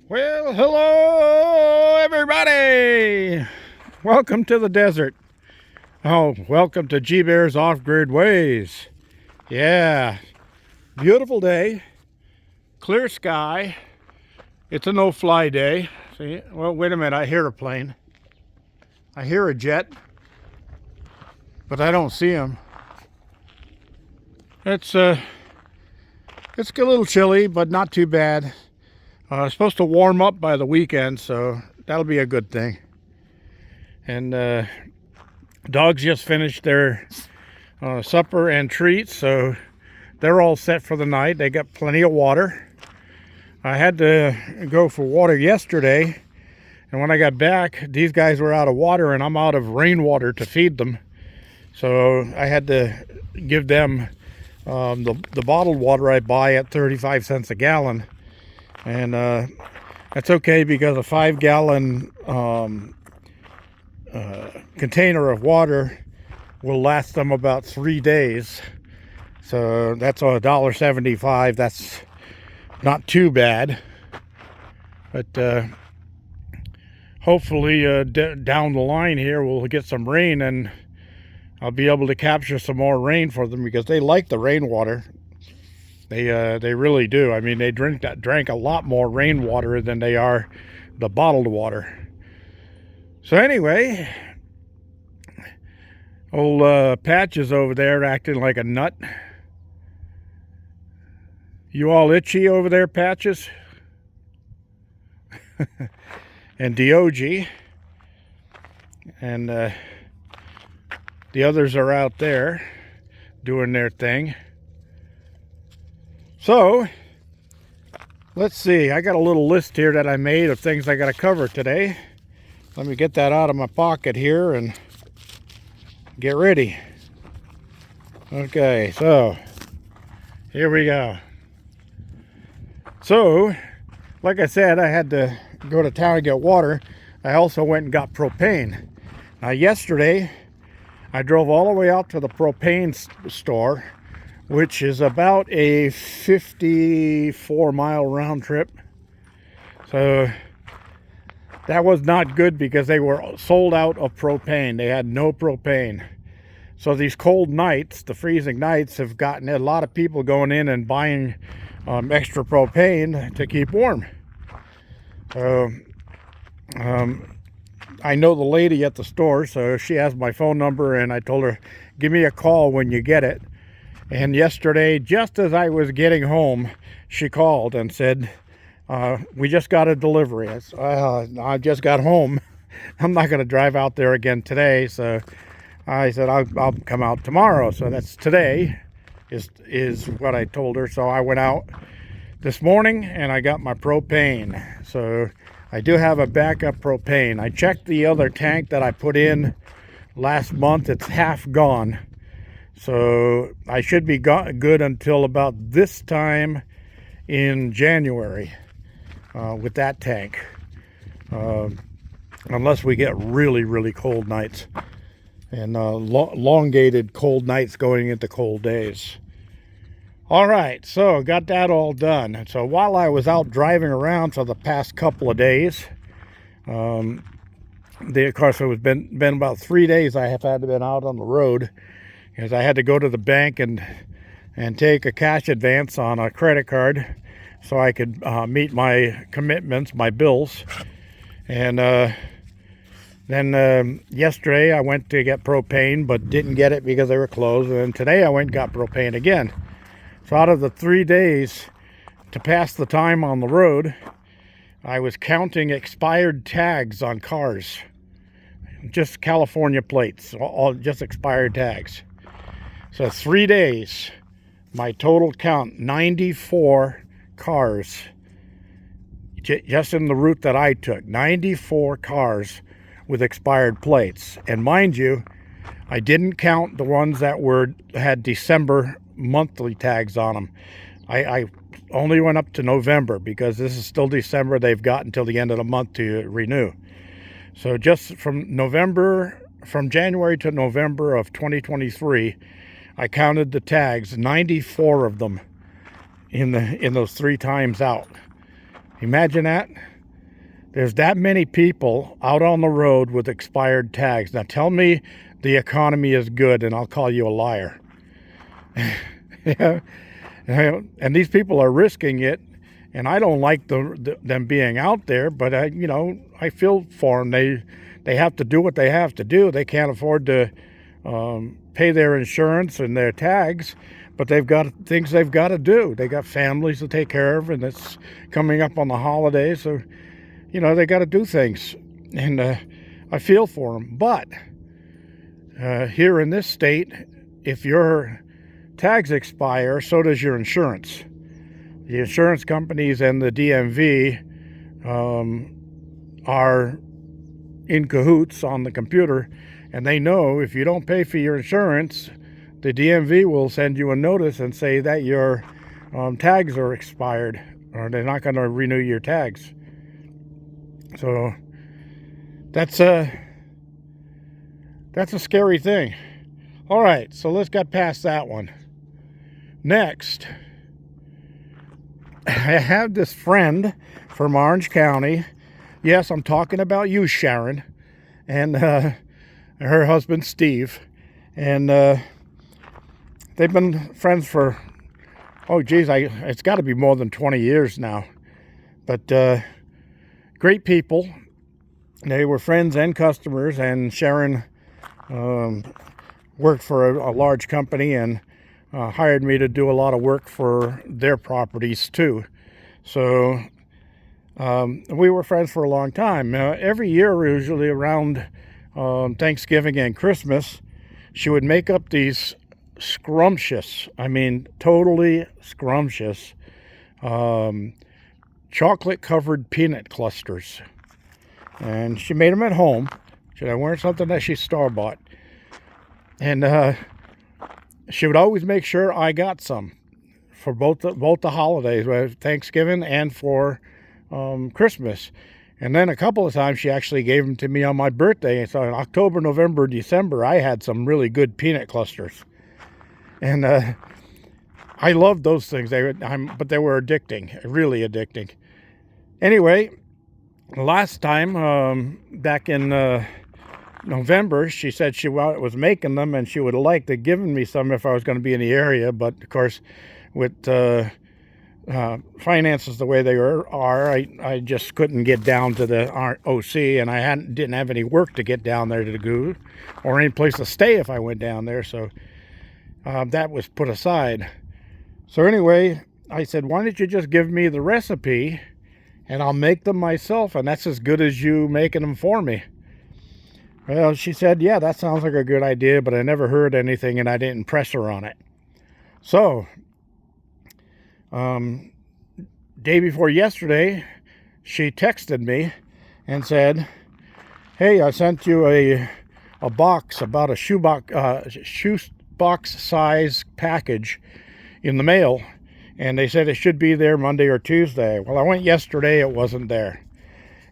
Well, hello everybody! Welcome to the desert. Oh, welcome to G-Bear's Off-Grid Ways. Yeah, beautiful day, clear sky. It's a no-fly day. See, well, wait a minute, I hear a plane. I hear a jet, but I don't see him. It's a little chilly, but not too bad. It's supposed to warm up by the weekend, so that'll be a good thing. And dogs just finished their supper and treats, so they're all set for the night. They got plenty of water. I had to go for water yesterday, and when I got back, these guys were out of water, and I'm out of rainwater to feed them. So I had to give them the bottled water I buy at 35 cents a gallon. And that's okay, because a 5-gallon container of water will last them about 3 days. So that's $1.75. That's not too bad. But hopefully down the line here we'll get some rain, and I'll be able to capture some more rain for them, because they like the rainwater. They really do. I mean, they drank a lot more rainwater than they are the bottled water. So anyway, old Patch is over there acting like a nut. You all itchy over there, Patches? And Dog. And the others are out there doing their thing. So, let's see. I got a little list here that I made of things I got to cover today. Let me get that out of my pocket here and get ready. Okay, so here we go. So, like I said, I had to go to town and get water. I also went and got propane. Now, yesterday, I drove all the way out to the propane store, which is about a 54-mile round trip. So that was not good, because they were sold out of propane. They had no propane. So these cold nights, the freezing nights, have gotten a lot of people going in and buying extra propane to keep warm. So I know the lady at the store, so she has my phone number, and I told her, give me a call when you get it. And yesterday, just as I was getting home, she called and said, we just got a delivery. I just got home. I'm not going to drive out there again today. So I said, I'll come out tomorrow. So that's today is what I told her. So I went out this morning and I got my propane. So I do have a backup propane. I checked the other tank that I put in last month. It's half gone. So I should be good until about this time in January with that tank. Unless we get really, really cold nights. And elongated cold nights going into cold days. All right, so got that all done. So while I was out driving around for the past couple of days, of course it was been about 3 days I have had been out on the road, because I had to go to the bank and take a cash advance on a credit card so I could meet my commitments, my bills. And then yesterday I went to get propane, but didn't get it because they were closed. And then today I went and got propane again. So out of the 3 days to pass the time on the road, I was counting expired tags on cars. Just California plates, all just expired tags. So 3 days, my total count, 94 cars, just in the route that I took, 94 cars with expired plates. And mind you, I didn't count the ones that had December monthly tags on them. I only went up to November, because this is still December. They've got until the end of the month to renew. So just from January to November of 2023, I counted the tags, 94 of them in those 3 times out. Imagine that. There's that many people out on the road with expired tags. Now tell me the economy is good and I'll call you a liar. Yeah. And these people are risking it, and I don't like them being out there, but I feel for them. They have to do what they have to do. They can't afford to pay their insurance and their tags, but they've got things they've got to do. They got families to take care of, and it's coming up on the holidays, so they got to do things, and I feel for them. But here in this state, if your tags expire, so does your insurance. The insurance companies and the DMV are in cahoots on the computer, and they know if you don't pay for your insurance, the DMV will send you a notice and say that your tags are expired, or they're not going to renew your tags. So that's a scary thing. All right, so let's get past that one. Next, I have this friend from Orange County. Yes, I'm talking about you, Sharon, and her husband, Steve. And they've been friends for, it's got to be more than 20 years now. But great people. They were friends and customers, and Sharon worked for a large company and hired me to do a lot of work for their properties too. So we were friends for a long time. Every year, usually around Thanksgiving and Christmas, she would make up these scrumptious, totally scrumptious, chocolate-covered peanut clusters. And she made them at home. They weren't something that she store-bought. And she would always make sure I got some for both the holidays, Thanksgiving and for Christmas. And then a couple of times she actually gave them to me on my birthday. So in October, November, December, I had some really good peanut clusters. And I loved those things. But they were addicting, really addicting. Anyway, last time, back in November, she said she was making them, and she would have liked to give me some if I was going to be in the area. But of course, with finances the way they are, I just couldn't get down to the OC, and I didn't have any work to get down there to do, or any place to stay if I went down there. So that was put aside. So anyway, I said, why don't you just give me the recipe, and I'll make them myself, and that's as good as you making them for me. Well, she said, yeah, that sounds like a good idea, but I never heard anything, and I didn't press her on it. So, day before yesterday, she texted me and said, hey, I sent you a box, about a shoebox size package in the mail, and they said it should be there Monday or Tuesday. Well, I went yesterday, it wasn't there.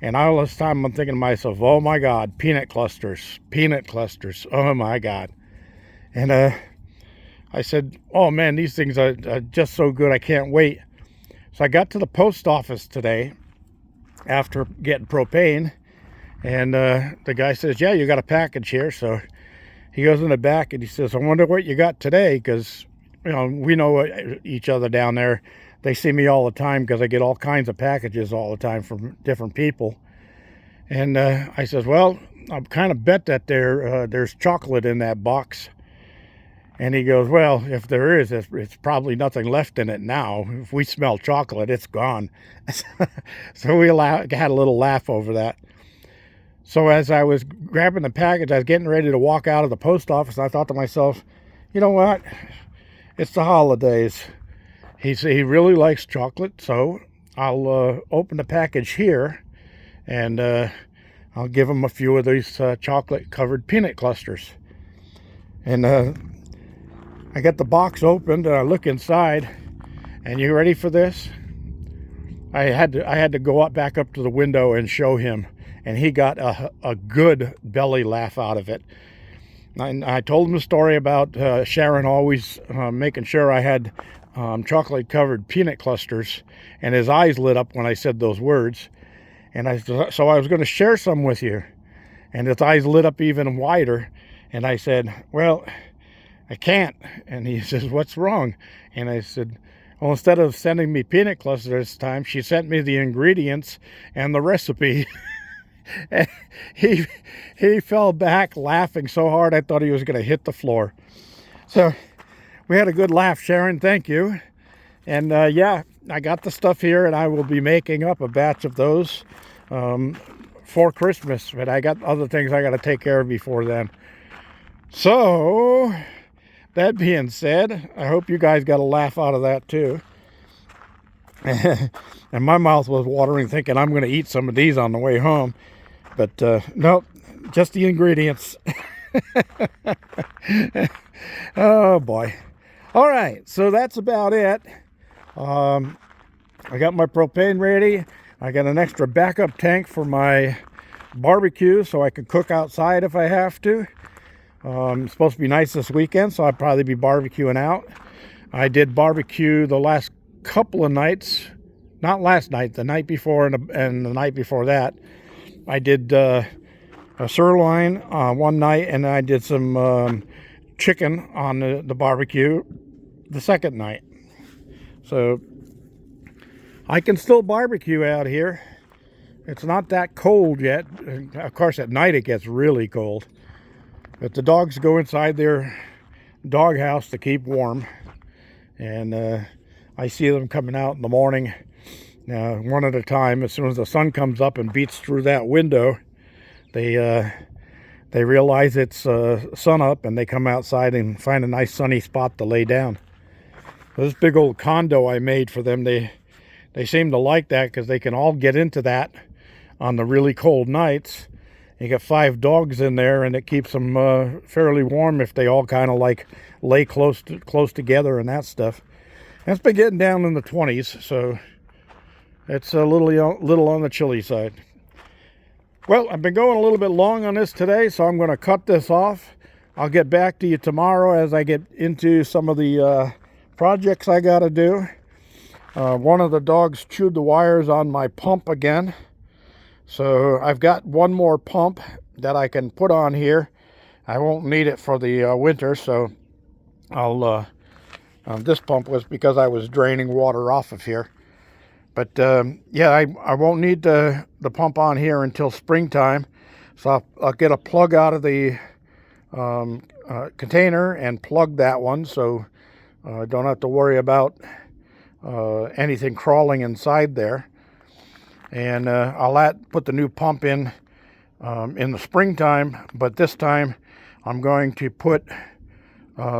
And all this time I'm thinking to myself, oh my God, peanut clusters, oh my God. And I said, oh man, these things are just so good, I can't wait. So I got to the post office today after getting propane, and the guy says, yeah, you got a package here. So he goes in the back and he says, I wonder what you got today, because we know each other down there. They see me all the time because I get all kinds of packages all the time from different people. And I says, well, I kind of bet that there's chocolate in that box. And he goes, well, if there is, it's probably nothing left in it now. If we smell chocolate, it's gone. So we had a little laugh over that. So as I was grabbing the package, I was getting ready to walk out of the post office. I thought to myself, you know what? It's the holidays. He really likes chocolate, so I'll open the package here, and I'll give him a few of these chocolate-covered peanut clusters. And I get the box opened, and I look inside, and you ready for this? I had to go back up to the window and show him, and he got a good belly laugh out of it. I told him the story about Sharon always making sure I had chocolate-covered peanut clusters, and his eyes lit up when I said those words. And so I was going to share some with you. And his eyes lit up even wider. And I said, well, I can't. And he says, what's wrong? And I said, well, instead of sending me peanut clusters this time, she sent me the ingredients and the recipe. And he fell back laughing so hard I thought he was going to hit the floor. So we had a good laugh, Sharon. Thank you. And yeah, I got the stuff here, and I will be making up a batch of those for Christmas. But I got other things I got to take care of before then. So that being said, I hope you guys got a laugh out of that too. And my mouth was watering thinking I'm going to eat some of these on the way home. But nope, just the ingredients. Oh boy. All right, so that's about it. I got my propane ready. I got an extra backup tank for my barbecue so I can cook outside if I have to. It's supposed to be nice this weekend, so I'll probably be barbecuing out. I did barbecue the last couple of nights. Not last night, the night before and the night before that. I did a sirloin one night, and I did some chicken on the barbecue the second night. So I can still barbecue out here. It's not that cold yet. Of course, at night it gets really cold. But the dogs go inside their doghouse to keep warm. And I see them coming out in the morning, one at a time. As soon as the sun comes up and beats through that window, they realize it's sun up, and they come outside and find a nice sunny spot to lay down. This big old condo I made for them, they seem to like that because they can all get into that on the really cold nights. You got 5 dogs in there, and it keeps them fairly warm if they all kind of like lay close together and that stuff. And it's been getting down in the 20s, so it's a little on the chilly side. Well, I've been going a little bit long on this today, so I'm going to cut this off. I'll get back to you tomorrow as I get into some of the projects I got to do. One of the dogs chewed the wires on my pump again. So I've got one more pump that I can put on here. I won't need it for the winter, so I'll this pump was because I was draining water off of here. But yeah, I won't need the pump on here until springtime. So I'll get a plug out of the container and plug that one, so I don't have to worry about anything crawling inside there. And I'll put the new pump in the springtime, but this time I'm going to put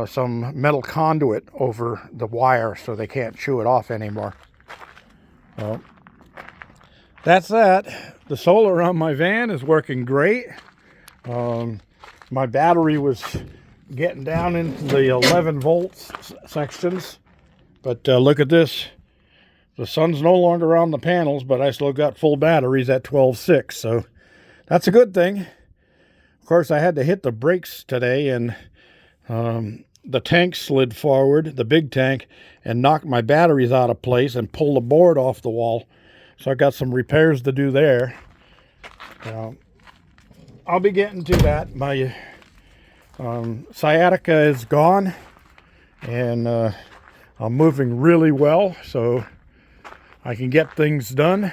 some metal conduit over the wire so they can't chew it off anymore. That's that. The solar on my van is working great. My battery was getting down into the 11 volts sections, but look at this. The sun's no longer on the panels, but I still got full batteries at 12.6, so that's a good thing. Of course, I had to hit the brakes today, and the tank slid forward, the big tank, and knocked my batteries out of place and pulled the board off the wall. So I got some repairs to do there. I'll be getting to that. My sciatica is gone, and I'm moving really well, so I can get things done,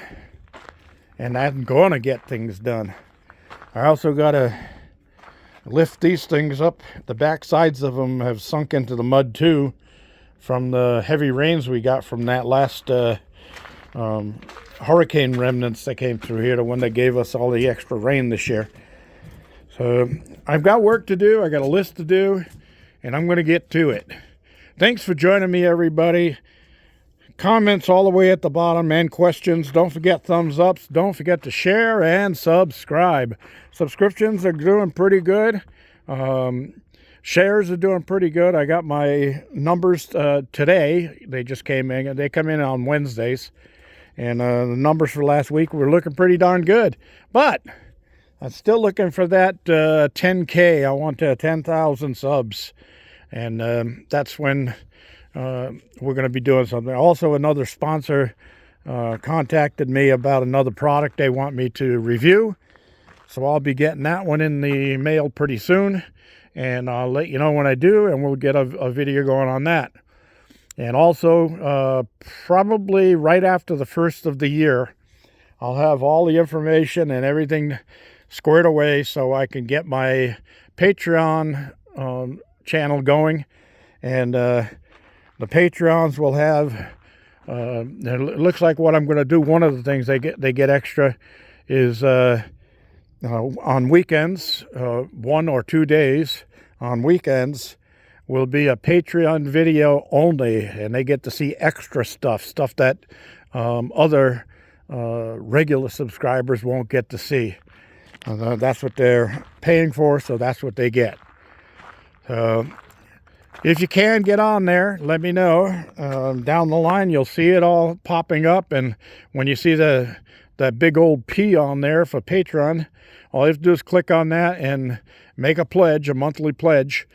and I'm going to get things done. I also got to lift these things up. The back sides of them have sunk into the mud too from the heavy rains we got from that last hurricane remnants that came through here, the one that gave us all the extra rain this year. So I've got work to do. I got a list to do, and I'm going to get to it. Thanks for joining me, everybody. Comments all the way at the bottom and questions. Don't forget thumbs ups. Don't forget to share and subscribe. Subscriptions are doing pretty good. Shares are doing pretty good. I got my numbers today. They just came in. They come in on Wednesdays. And the numbers for last week were looking pretty darn good. But I'm still looking for that 10K. I want 10,000 subs. And that's when we're going to be doing something. Also, another sponsor contacted me about another product they want me to review. So I'll be getting that one in the mail pretty soon. And I'll let you know when I do, and we'll get a video going on that. And also, probably right after the first of the year, I'll have all the information and everything squared away so I can get my Patreon channel going. And the Patreons will have, it looks like what I'm going to do, one of the things they get extra is on weekends, 1 or 2 days on weekends, will be a Patreon video only, and they get to see extra stuff that other regular subscribers won't get to see. That's what they're paying for, so that's what they get. If you can get on there, let me know. Down the line, you'll see it all popping up, and when you see that big old P on there for Patreon, all you have to do is click on that and make a pledge, a monthly pledge.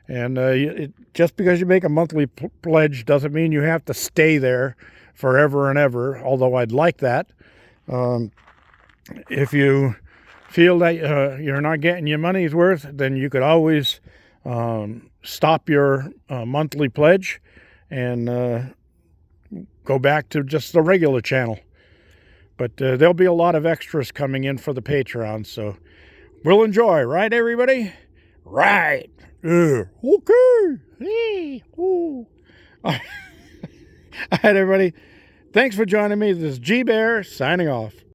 And just because you make a monthly pledge doesn't mean you have to stay there forever and ever, although I'd like that. If you feel that you're not getting your money's worth, then you could always stop your monthly pledge and go back to just the regular channel. But there'll be a lot of extras coming in for the Patreon, so we'll enjoy, right, everybody? Right. Okay. Hey. Ooh. All right, everybody. Thanks for joining me. This is G Bear signing off.